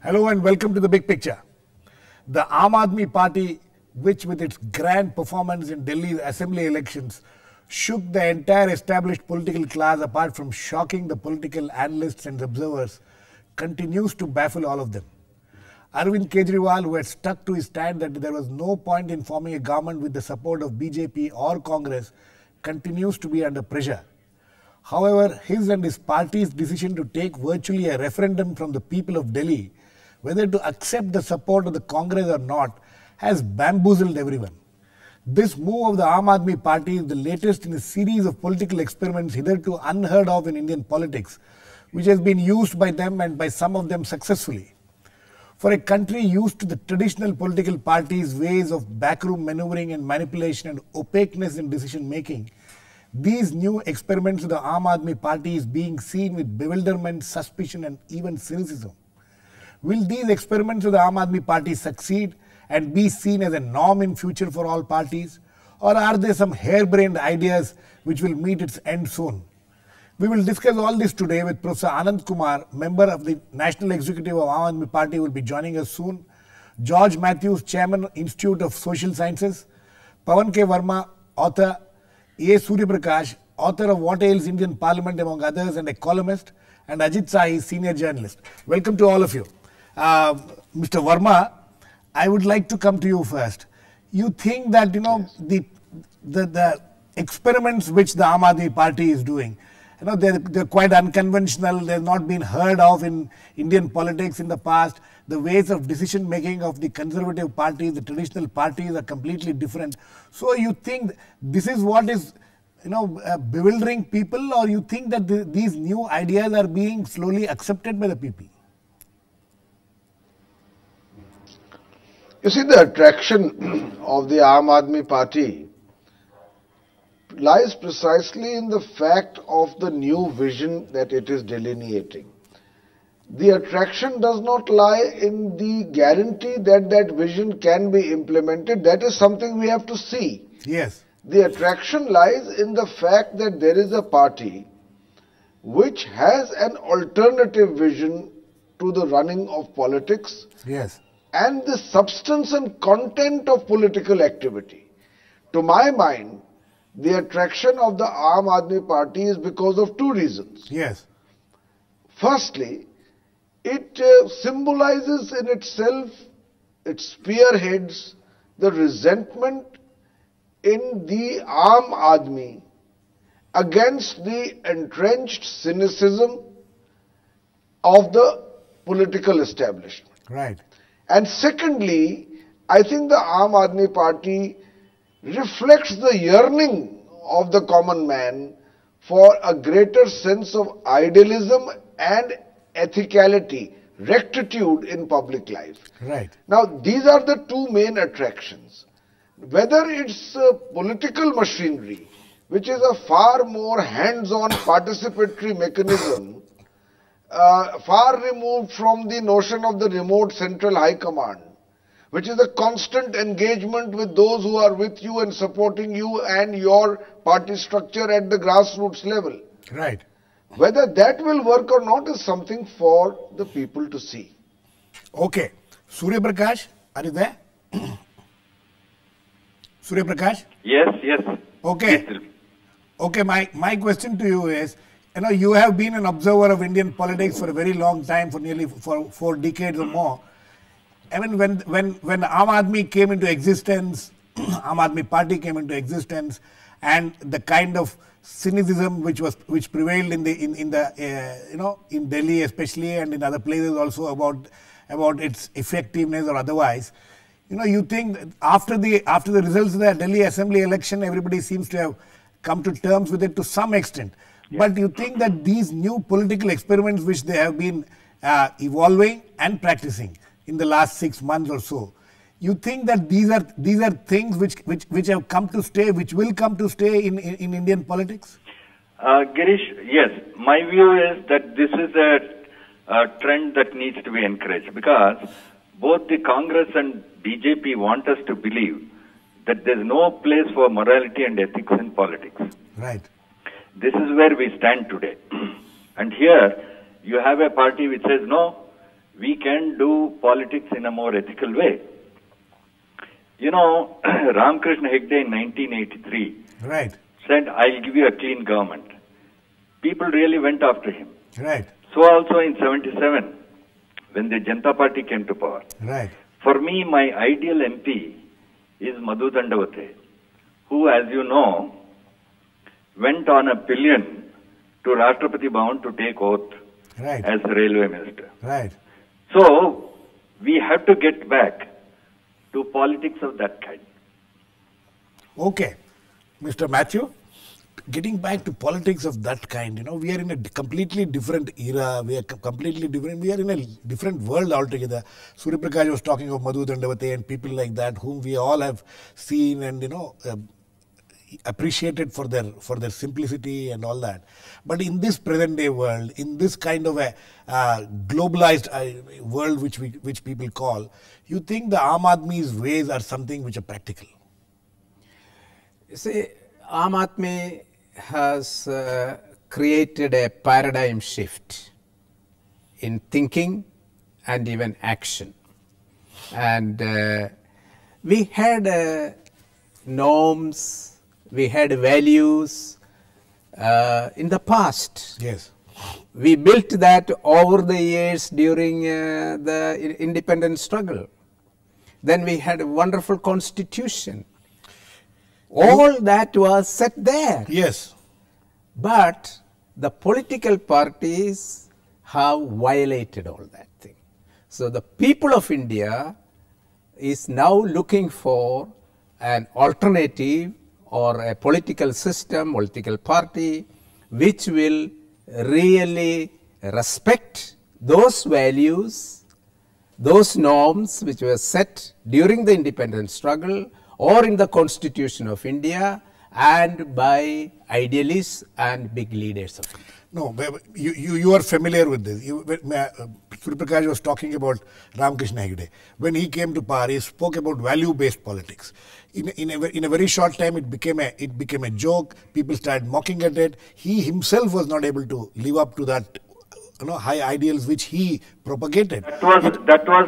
Hello and welcome to the big picture. The Aadmi party, which with its grand performance in Delhi assembly elections, shook the entire established political class apart from shocking the political analysts and observers, continues to baffle all of them. Arvind Kejriwal, who had stuck to his stand that there was no point in forming a government with the support of BJP or Congress, continues to be under pressure. However, his and his party's decision to take virtually a referendum from the people of Delhi, whether to accept the support of the Congress or not, has bamboozled everyone. This move of the Aadmi party is the latest in a series of political experiments hitherto unheard of in Indian politics, which has been used by them and by some of them successfully. For a country used to the traditional political parties' ways of backroom maneuvering and manipulation and opaqueness in decision making, these new experiments of the Aadmi party is being seen with bewilderment, suspicion and even cynicism. Will these experiments of the Aadmi party succeed and be seen as a norm in future for all parties? Or are there some harebrained ideas which will meet its end soon? We will discuss all this today with Professor Anand Kumar, member of the National Executive of Aadmi Party, will be joining us soon. George Mathews, Chairman, Institute of Social Sciences. Pawan K. Verma, author. A. Suryaprakash, author of What Ails Indian Parliament, among others, and a columnist. And Ajit Sahi, senior journalist. Welcome to all of you. Mr. Verma, I would like to come to you first. You think that, the experiments which the Aadmi party is doing, they're quite unconventional, they've not been heard of in Indian politics in the past. The ways of decision making of the conservative parties, the traditional parties are completely different. So you think this is what is, bewildering people, or you think that these new ideas are being slowly accepted by the people? You see, the attraction of the Aadmi party lies precisely in the fact of the new vision that it is delineating. The attraction does not lie in the guarantee that that vision can be implemented. That is something we have to see. Yes. The attraction lies in the fact that there is a party which has an alternative vision to the running of politics. Yes. And the substance and content of political activity. To my mind, the attraction of the Aadmi party is because of two reasons. Yes. Firstly, it symbolizes in itself, it spearheads the resentment in the Aam Aadmi against the entrenched cynicism of the political establishment. Right. And secondly, I think the Aam Aadmi party reflects the yearning of the common man for a greater sense of idealism and ethicality, rectitude in public life. Right. Now, these are the two main attractions. Whether it's political machinery, which is a far more hands-on participatory mechanism, far removed from the notion of the remote central high command, which is a constant engagement with those who are with you and supporting you and your party structure at the grassroots level. Right. Whether that will work or not is something for the people to see. Okay. Suryaprakash, are you there? Suryaprakash? Yes. Okay. Yes. Okay, my question to you is, you have been an observer of Indian politics for a very long time, for nearly 4 decades or more. I mean, when Aam Aadmi came into existence, Aam Aadmi party came into existence, and the kind of cynicism which prevailed in Delhi especially, and in other places also about its effectiveness or otherwise, you think that after the results of the Delhi assembly election, everybody seems to have come to terms with it to some extent. Yeah. But you think that these new political experiments which they have been evolving and practicing in the last 6 months or so, you think that these are things which have come to stay, which will come to stay in Indian politics? Girish, yes. My view is that this is a trend that needs to be encouraged, because both the Congress and BJP want us to believe that there's no place for morality and ethics in politics. Right. This is where we stand today. And here, you have a party which says, no, we can do politics in a more ethical way. You know, Ramakrishna Hegde in 1983 Right. said, I'll give you a clean government. People really went after him. Right. So also in 77, when the Janata Party came to power. Right. For me, my ideal MP is Madhu Dandavate, who, as you know, went on a pillion to Rashtrapati Bhavan to take oath Right. as railway minister. Right. So, we have to get back to politics of that kind. Okay. Mr. Matthew, getting back to politics of that kind, we are in a completely different era. We are completely different. We are in a different world altogether. Suryaprakash was talking of Madhu Dandavate and people like that, whom we all have seen and, appreciated for their simplicity and all that. But in this present day world, in this kind of a globalized world which people call, you think the Aam Aadmi's ways are something which are practical? You see, Aam Aadmi has created a paradigm shift in thinking and even action. And we had norms, we had values in the past. Yes. We built that over the years during the independence struggle. Then we had a wonderful constitution. All that was set there. Yes. But the political parties have violated all that thing. So the people of India is now looking for an alternative or a political system, political party, which will really respect those values, those norms which were set during the independence struggle or in the Constitution of India and by idealists and big leaders of India. No, you are familiar with this. Suryaprakash was talking about Ramakrishna Hegde. When he came to power, he spoke about value-based politics. In a very short time, it became a joke. People started mocking at it. He himself was not able to live up to that, high ideals which he propagated. That was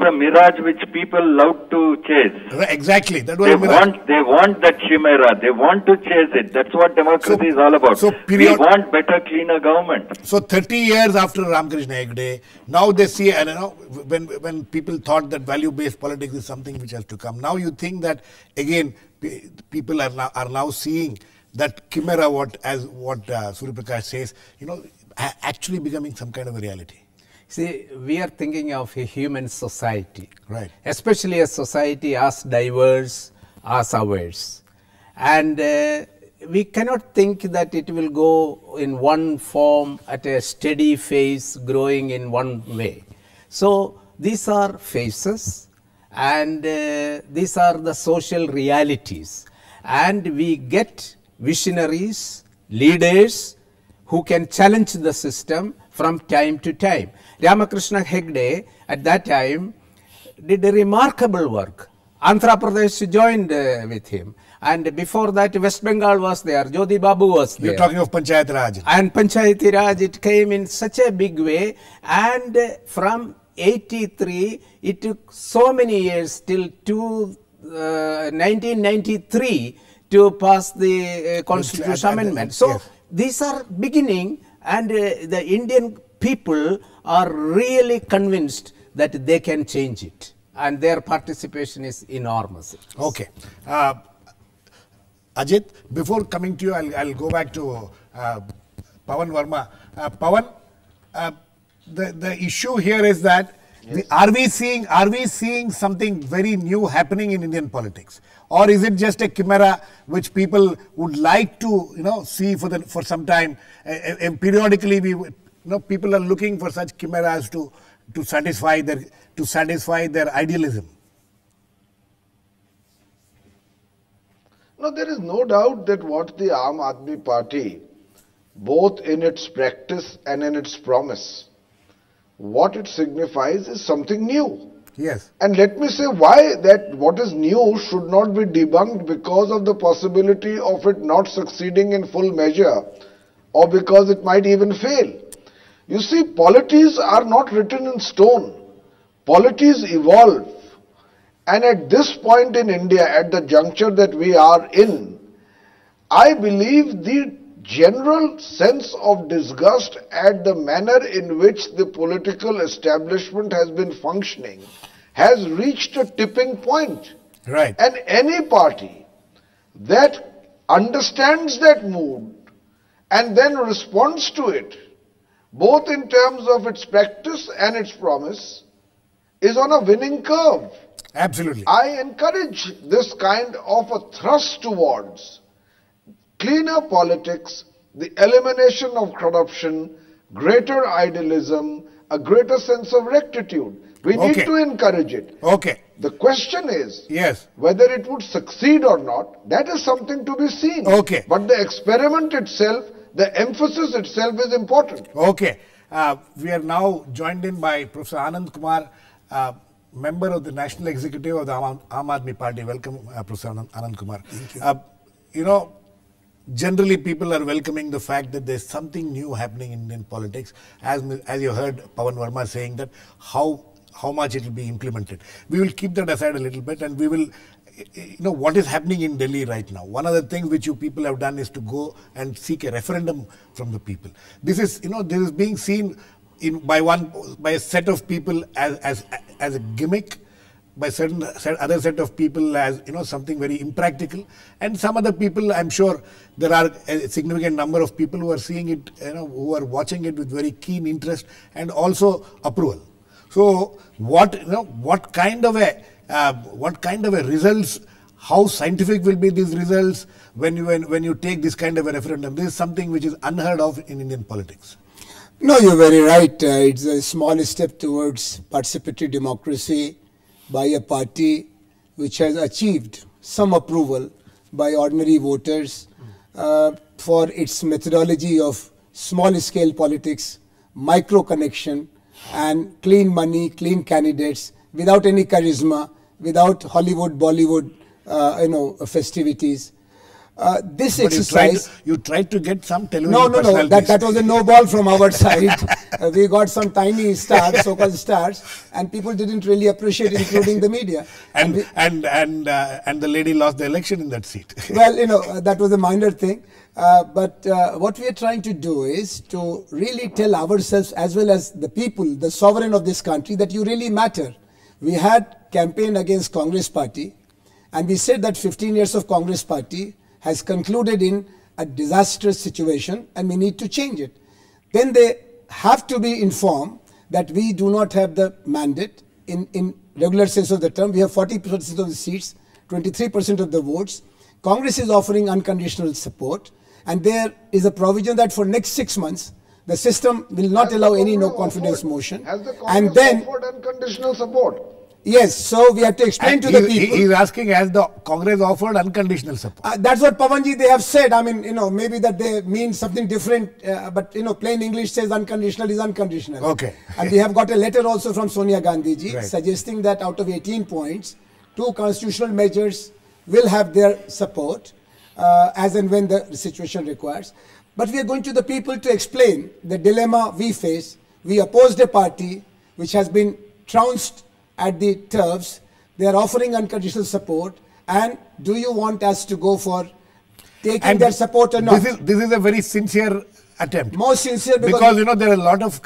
a mirage which people love to chase. Right, exactly, that was a mirage. They want that chimera. They want to chase it. That's what democracy is all about. We want better, cleaner government. So 30 years after Ramakrishna Hegde, now they see, and when people thought that value-based politics is something which has to come, now you think that again people are now seeing that chimera, what Suryaprakash says, actually becoming some kind of a reality. See, we are thinking of a human society, right? Especially a society as diverse as ours, and we cannot think that it will go in one form at a steady phase, growing in one way. So these are phases, and these are the social realities, and we get visionaries, leaders who can challenge the system from time to time. Ramakrishna Hegde at that time did a remarkable work. Andhra Pradesh joined with him, and before that West Bengal was there, Jyoti Babu was there. You're talking of Panchayat Raj. And Panchayati Raj, it came in such a big way, and from 83 it took so many years till 1993 to pass the Constitution Amendment. So yes, these are beginning, and the Indian people are really convinced that they can change it, and their participation is enormous. Okay. Ajit, before coming to you, I'll go back to Pawan Verma. Pawan, the issue here is that yes, are we seeing something very new happening in Indian politics, or is it just a chimera which people would like to see for some time? And periodically, people are looking for such chimeras to satisfy their idealism. No, there is no doubt that what the Aam Aadmi Party, both in its practice and in its promise, what it signifies is something new. Yes. And let me say why that what is new should not be debunked because of the possibility of it not succeeding in full measure, or because it might even fail. You see, polities are not written in stone. polities evolve. And at this point in India, at the juncture that we are in, I believe the general sense of disgust at the manner in which the political establishment has been functioning has reached a tipping point. Right. And any party that understands that mood and then responds to it, both in terms of its practice and its promise, is on a winning curve. Absolutely. I encourage this kind of a thrust towards cleaner politics, the elimination of corruption, greater idealism, a greater sense of rectitude. We need to encourage it. Okay. The question is, yes, whether it would succeed or not, that is something to be seen. Okay. But the experiment itself, the emphasis itself is important. Okay. We are now joined in by Professor Anand Kumar, member of the National Executive of the Aam Aadmi Party. Welcome, Professor Anand Kumar. Thank you. You know, generally people are welcoming the fact that there's something new happening in Indian politics. As you heard Pawan Verma saying that how much it will be implemented. We will keep that aside a little bit, and we will, you know, what is happening in Delhi right now. One of the things which you people have done is to go and seek a referendum from the people. This is, you know, this is being seen by a set of people as a gimmick, by other set of people as, you know, something very impractical, and some other people, I'm sure there are a significant number of people who are seeing it, you know, who are watching it with very keen interest and also approval. So what kind of a results, how scientific will be these results when you take this kind of a referendum? This is something which is unheard of in Indian politics. No, you're very right. It's a small step towards participatory democracy by a party which has achieved some approval by ordinary voters for its methodology of small-scale politics, micro-connection, and clean money, clean candidates, without any charisma, without Hollywood, Bollywood, festivities. This but exercise... You tried to get some television No. That was a no ball from our side. We got some tiny stars, so-called stars, and people didn't really appreciate, including the media. And the lady lost the election in that seat. Well, that was a minor thing. But what we are trying to do is to really tell ourselves, as well as the people, the sovereign of this country, that you really matter. We had campaign against Congress party, and we said that 15 years of Congress party has concluded in a disastrous situation, and we need to change it. Then they have to be informed that we do not have the mandate in regular sense of the term. We have 40% of the seats, 23% of the votes. Congress is offering unconditional support, and there is a provision that for next 6 months, the system will not allow any no confidence motion. Has the Congress offered unconditional support? Yes, so we have to explain to the people. He is asking, has the Congress offered unconditional support? That's what Pawanji, they have said. I mean, maybe that they mean something different, but plain English says unconditional is unconditional. Okay. And we have got a letter also from Sonia Gandhi ji, suggesting that out of 18 points, 2 constitutional measures will have their support as and when the situation requires. But we are going to the people to explain the dilemma we face. We opposed a party which has been trounced at the turfs. They are offering unconditional support, and do you want us to go for taking their support or not? This is a very sincere attempt. Most sincere because there are a lot of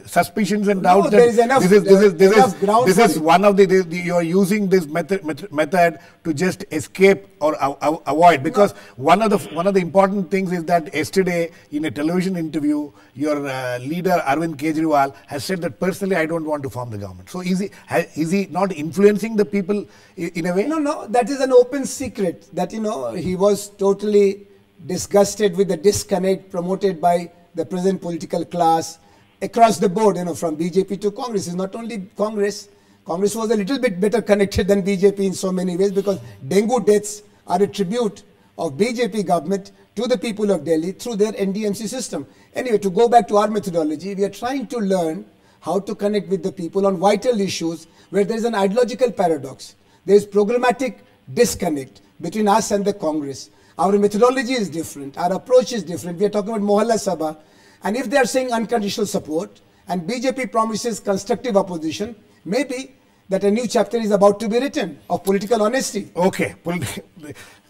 suspicions and doubts. There is enough. This is one of the you are using this method to just escape or avoid, because one of the important things is that yesterday in a television interview, your leader Arvind Kejriwal has said that personally I don't want to form the government. So is he not influencing the people in a way? No, that is an open secret that he was totally disgusted with the disconnect promoted by the present political class across the board, from BJP to Congress. It's not only Congress. Congress was a little bit better connected than BJP in so many ways, because dengue deaths are a tribute of BJP government to the people of Delhi through their NDMC system. Anyway, to go back to our methodology, we are trying to learn how to connect with the people on vital issues where there is an ideological paradox. There is programmatic disconnect between us and the Congress. Our methodology is different. Our approach is different. We are talking about Mohalla Sabha. And if they are saying unconditional support and BJP promises constructive opposition, maybe that a new chapter is about to be written of political honesty. Okay.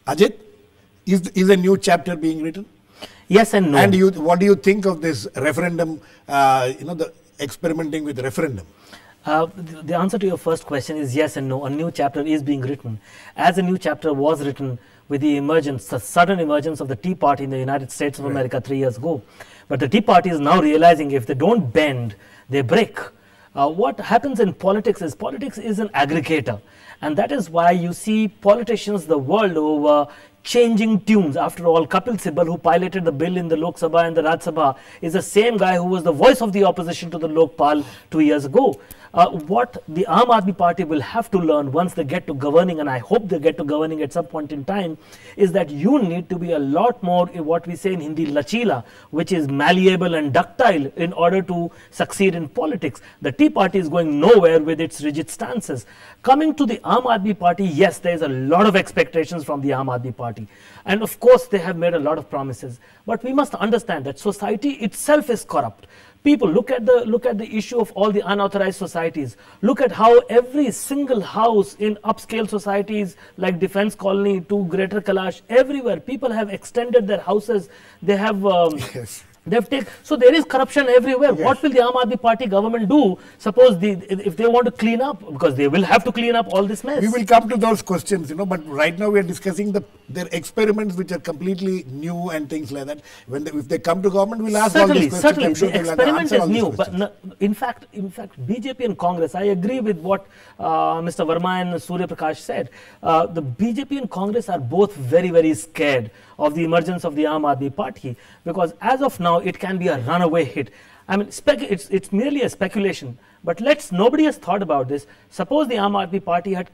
Ajit, is a new chapter being written? Yes and no. And what do you think of this referendum, the experimenting with referendum? The answer to your first question is yes and no. A new chapter is being written. As a new chapter was written with the sudden emergence of the Tea Party in the United States of America 3 years ago. But the Tea Party is now realizing if they don't bend, they break. What happens in politics is an aggregator. And that is why you see politicians the world over changing tunes. After all, Kapil Sibal, who piloted the bill in the Lok Sabha and the Raj Sabha, is the same guy who was the voice of the opposition to the Lokpal 2 years ago. What the Aam Aadmi Party will have to learn once they get to governing, and I hope they get to governing at some point in time, is that you need to be a lot more, what we say in Hindi, lachila, which is malleable and ductile in order to succeed in politics. The Tea Party is going nowhere with its rigid stances. Coming to the Aam Aadmi Party, yes, there is a lot of expectations from the Aam Aadmi Party. And of course, they have made a lot of promises. But we must understand that society itself is corrupt. People, look at the issue of all the unauthorized societies. Look at how every single house in upscale societies like Defense Colony to Greater Kailash, everywhere, people have extended their houses. They have... Yes. So there is corruption everywhere. Yes. What will the Aam Aadmi Party government do? Suppose if they want to clean up, because they will have to clean up all this mess. We will come to those questions, but right now we are discussing their experiments which are completely new and things like that. If they come to government, we'll ask all these questions. Certainly, Sure the experiment is new. But no, in fact, BJP and Congress, I agree with what Mr. Verma and Suryaprakash said. The BJP and Congress are both very, very scared of the emergence of the Aam Aadmi Party, because as of now, it can be a runaway hit. I mean, it's merely a speculation. But nobody has thought about this. Suppose the Aam Aadmi Party had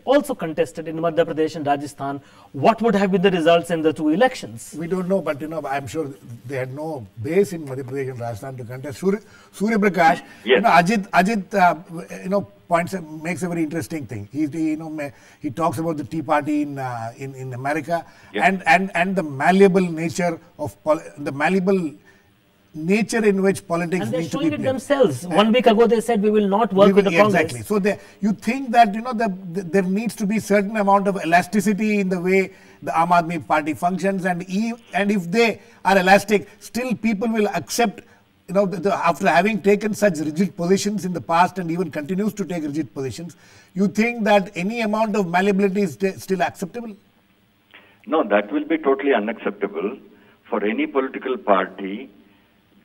also contested in Madhya Pradesh and Rajasthan, what would have been the results in the two elections? We don't know, but I'm sure they had no base in Madhya Pradesh and Rajasthan to contest. Suryaprakash, yes. Ajit makes a very interesting thing. He talks about the Tea Party in America, yes. and the malleable nature of nature in which politics and they're need to be showing it played. themselves. 1 week ago they said we will not work with the Congress. Exactly. So you think that there needs to be certain amount of elasticity in the way the Aam Aadmi Party functions, and if they are elastic, still people will accept. After having taken such rigid positions in the past and even continues to take rigid positions, you think that any amount of malleability is still acceptable? No, that will be totally unacceptable. For any political party,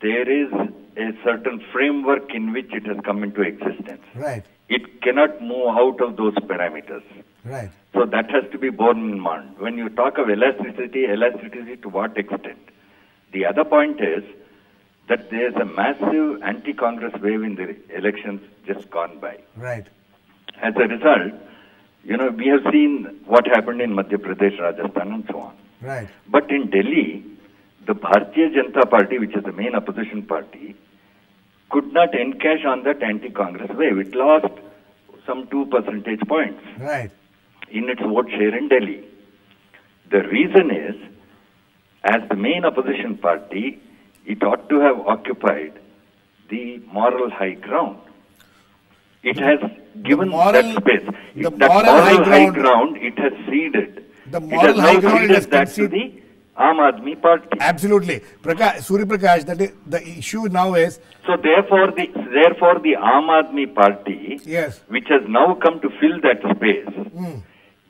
there is a certain framework in which it has come into existence. Right. It cannot move out of those parameters. Right. So that has to be borne in mind. When you talk of elasticity to what extent? The other point is that there is a massive anti-Congress wave in the elections just gone by. Right. As a result, we have seen what happened in Madhya Pradesh, Rajasthan and so on. Right. But in Delhi, the Bharatiya Janata Party, which is the main opposition party, could not encash on that anti-Congress wave. It lost some 2 percentage points Right. in its vote share in Delhi. The reason is, as the main opposition party, it ought to have occupied the moral high ground. It has given that space. That moral high ground, it has ceded. The moral high ground it has that to the Aam Aadmi Party. Absolutely. Suryaprakash, the issue now is... So therefore the Aam Aadmi Party, yes, which has now come to fill that space,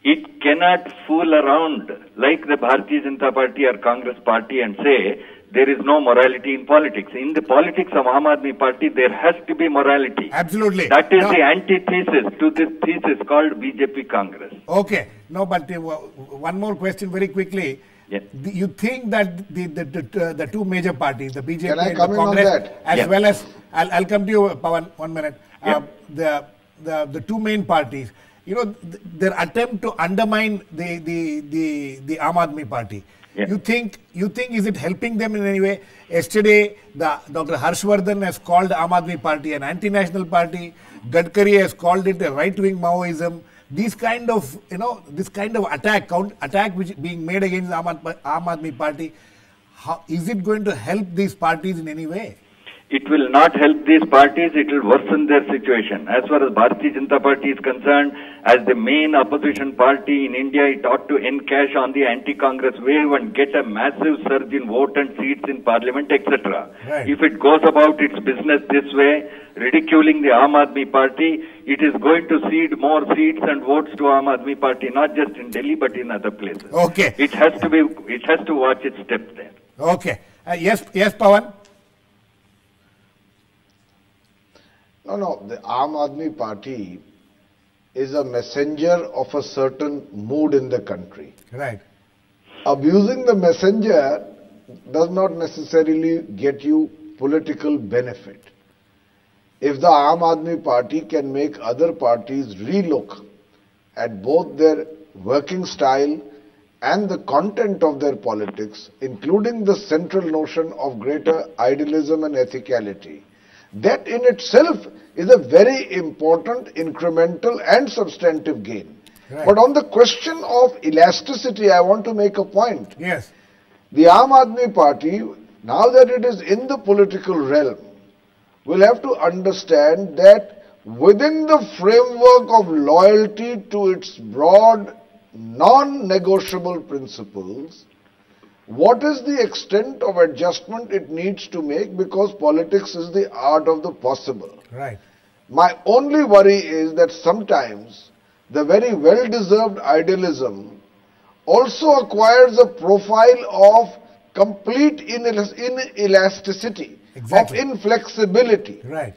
it cannot fool around like the Bharatiya Janata Party or Congress Party and say there is no morality in politics. In the politics of Aam Aadmi Party, there has to be morality. Absolutely. That is the antithesis to this thesis called BJP Congress. Okay. No, but one more question very quickly. Yes. You think that the two major parties, the BJP Can I and come the in on Congress, that? as well as, I'll come to you, Pawan, 1 minute. Yeah. The two main parties, their attempt to undermine the Aam Aadmi Party. Yeah. You think is it helping them in any way? Yesterday, Dr. Harshvardhan has called Aam Aadmi Party an anti-national party. Gadkari has called it a right-wing Maoism. This kind of attack which is being made against Aam Aadmi Party, is it going to help these parties in any way? It will not help these parties, it will worsen their situation. As far as Bharatiya Janata Party is concerned, as the main opposition party in India, it ought to encash on the anti-Congress wave and get a massive surge in vote and seats in parliament, etc. Right. If it goes about its business this way, ridiculing the Aam Aadmi Party, it is going to cede more seats and votes to Aam Aadmi Party, not just in Delhi but in other places. Okay. It has to watch its step there. Okay. Yes, Pawan. No, the Aam Aadmi Party is a messenger of a certain mood in the country. Right. Abusing the messenger does not necessarily get you political benefit. If the Aam Aadmi Party can make other parties relook at both their working style and the content of their politics, including the central notion of greater idealism and ethicality, that in itself is a very important incremental and substantive gain. Right. But on the question of elasticity, I want to make a point. Yes. The Aam Aadmi Party, now that it is in the political realm, will have to understand that within the framework of loyalty to its broad, non-negotiable principles, what is the extent of adjustment it needs to make, because politics is the art of the possible. Right. My only worry is that sometimes the very well-deserved idealism also acquires a profile of complete inelasticity, Exactly. of inflexibility. Right.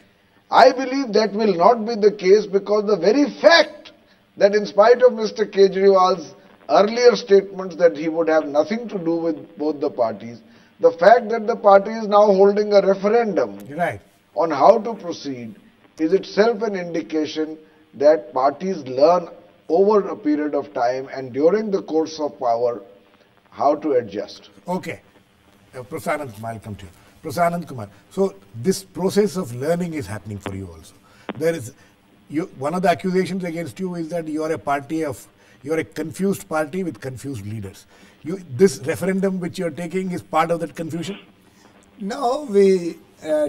I believe that will not be the case, because the very fact that in spite of Mr. Kejriwal's earlier statements that he would have nothing to do with both the parties, the fact that the party is now holding a referendum Right. on how to proceed is itself an indication that parties learn over a period of time and during the course of power how to adjust. Okay. Professor Anand Kumar, I'll come to you. Professor Anand Kumar, so this process of learning is happening for you also. There is, one of the accusations against you is that you are a confused party with confused leaders. This referendum which you are taking is part of that confusion? No, we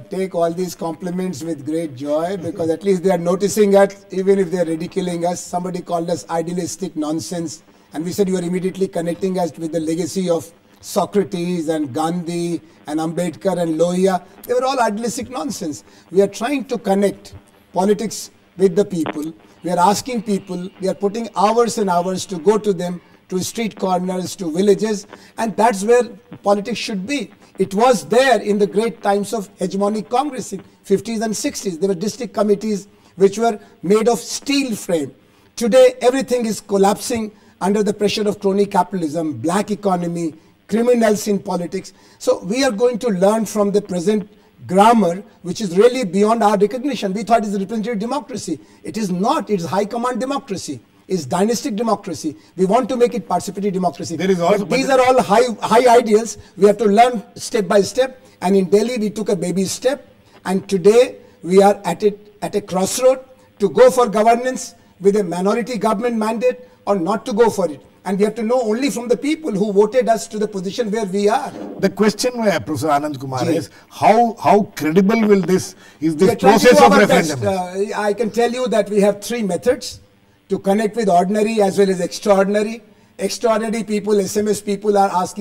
take all these compliments with great joy, because at least they are noticing us, even if they are ridiculing us. Somebody called us idealistic nonsense, and we said you are immediately connecting us with the legacy of Socrates and Gandhi and Ambedkar and Lohia. They were all idealistic nonsense. We are trying to connect politics with the people. We are asking people, we are putting hours and hours to go to them, to street corners, to villages, and that's where politics should be. It was there in the great times of hegemonic Congress in 50s and 60s. There were district committees which were made of steel frame. Today, everything is collapsing under the pressure of crony capitalism, black economy, criminals in politics. So we are going to learn from the present grammar, which is really beyond our recognition. We thought it is representative democracy. It is not. It is high command democracy. It's dynastic democracy. We want to make it participatory democracy. There is also, but these are all high ideals. We have to learn step by step. And in Delhi, we took a baby step. And today, we are at a crossroad to go for governance with a minority government mandate or not to go for it. And we have to know only from the people who voted us to the position where we are. The question, Professor Anand Kumar, is how credible will this process of referendum? I can tell you that we have 3 methods to connect with ordinary as well as extraordinary. Extraordinary people, SMS people are asked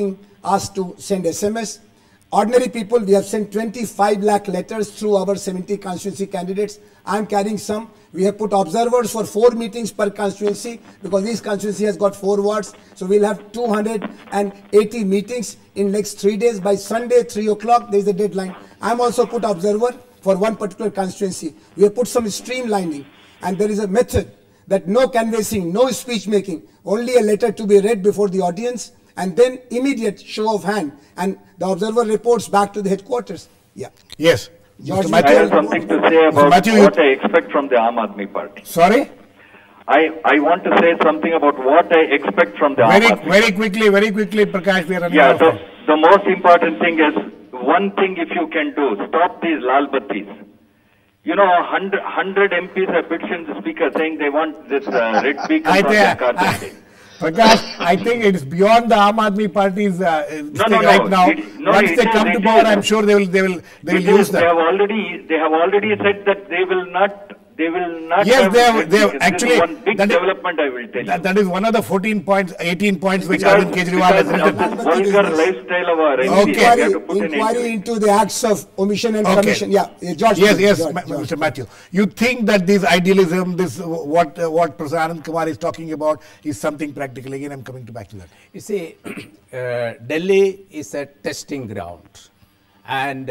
to send SMS. Ordinary people, we have sent 25 lakh letters through our 70 constituency candidates. I am carrying some. We have put observers for 4 meetings per constituency, because each constituency has got 4 wards. So we'll have 280 meetings in next 3 days. By Sunday, 3 o'clock, there is a deadline. I am also put observer for one particular constituency. We have put some streamlining, and there is a method that no canvassing, no speech making, only a letter to be read before the audience, and then immediate show of hand, and the observer reports back to the headquarters. Yeah. Yes. George, I have something to say about what I expect from the Aam Aadmi Party. Sorry? I want to say something about what I expect from the Aam Aadmi Party. Very quickly, Prakash, we are running Yeah, out of time. the most important thing is, one thing if you can do, stop these lal battis. 100 MPs have petitioned the speaker saying they want this red beacon on their car. Prakash, I think it is beyond the Aam Aadmi Party's no, right now. Once it they is- come to it power, is- I'm sure they will use They that. have already said that they will not. Yes, they have this actually. is one big that is- development, I will tell you. That is one of the 14 points, 18 points which Arvind Kejriwal has because of written. this vulgar lifestyle of our MPs, Okay. we have to put an end to Inquiry it. into the acts of omission and Okay. commission. Yeah, George. Yes, please, yes, George, Mr. Mathews. You think that this idealism, this what Professor Anand Kumar is talking about, is something practical? Again, I'm coming back to that. You see, Delhi is a testing ground, and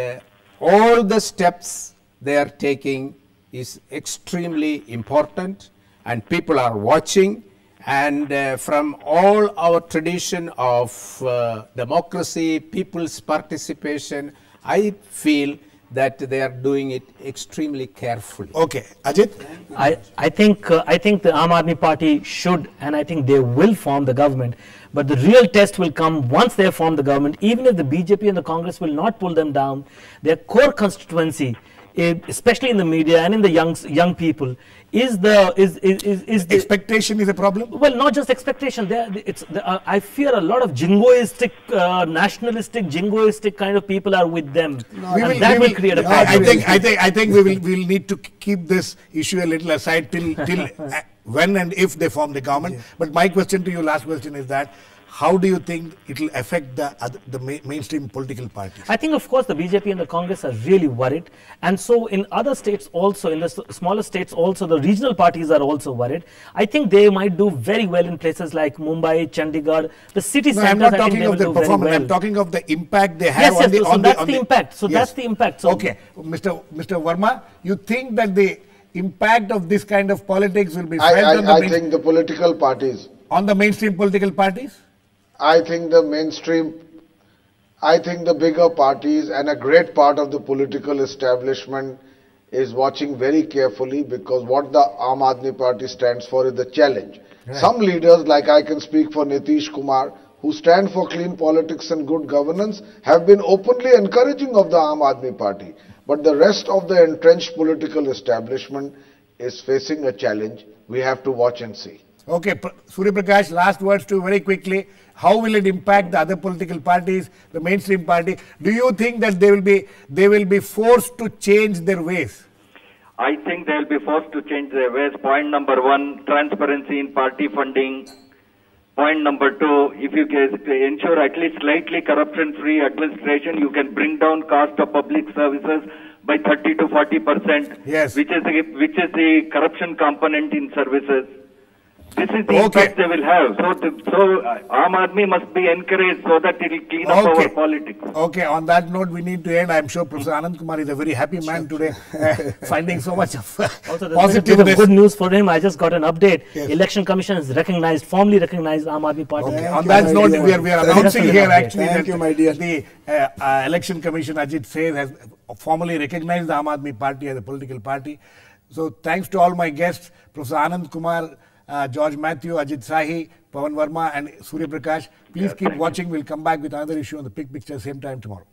all the steps they are taking is extremely important, and people are watching. And from all our tradition of democracy, people's participation, I feel that they are doing it extremely carefully. Okay, Ajit. I think the Aam Aadmi Party should, and I think they will form the government. But the real test will come once they form the government. Even if the BJP and the Congress will not pull them down, their core constituency, especially in the media and in the young people, is the Expectation is a problem. well, not just expectation. I fear a lot of jingoistic, nationalistic, jingoistic kind of people are with them, and that will create a I problem. think we'll need to keep this issue a little aside till when and if they form the government. But my question to you, last question, is that how do you think it will affect the mainstream political parties? I think, of course, the BJP and the Congress are really worried. And so in other states also, in the smaller states also, the regional parties are also worried. I think they might do very well in places like Mumbai, Chandigarh, the city No, centers. I'm not I think talking they of will the do very performance. well. I'm talking of the impact they have Yes, on the. that's the impact. So that's the impact. So Okay, Mr. Verma, you think that the impact of this kind of politics will be felt I think the political parties, on the mainstream political parties? I think the bigger parties and a great part of the political establishment is watching very carefully, because what the Aam Aadmi Party stands for is the challenge. Right. Some leaders, like I can speak for Nitish Kumar, who stand for clean politics and good governance, have been openly encouraging of the Aam Aadmi Party. But the rest of the entrenched political establishment is facing a challenge. We have to watch and see. Okay, Suryaprakash, last words too, very quickly. How will it impact the other political parties, the mainstream party? Do you think that they will be forced to change their ways? I think they will be forced to change their ways. Point number one, transparency in party funding. Point number two, if you can ensure at least slightly corruption-free administration, you can bring down cost of public services by 30 to 40%. Yes. Which is the corruption component in services. This is the Okay. impact they will have. So Aam Aadmi must be encouraged so that it will clean up our politics. Okay, on that note, we need to end. I'm sure Professor Anand Kumar is a very happy man today, finding so much of Also, there's a bit positiveness. of good news for him. I just got an update. Yes. Election Commission has formally recognized Aam Aadmi Party. Okay. Thank On you, that my note, dear. we are announcing Thank here you. actually Thank that you, my dear. the Election Commission, Ajit says, has formally recognized the Aam Aadmi Party as a political party. So thanks to all my guests, Professor Anand Kumar, George Mathews, Ajit Sahi, Pawan Verma and Suryaprakash. Please keep watching. We'll come back with another issue on the Big Picture same time tomorrow.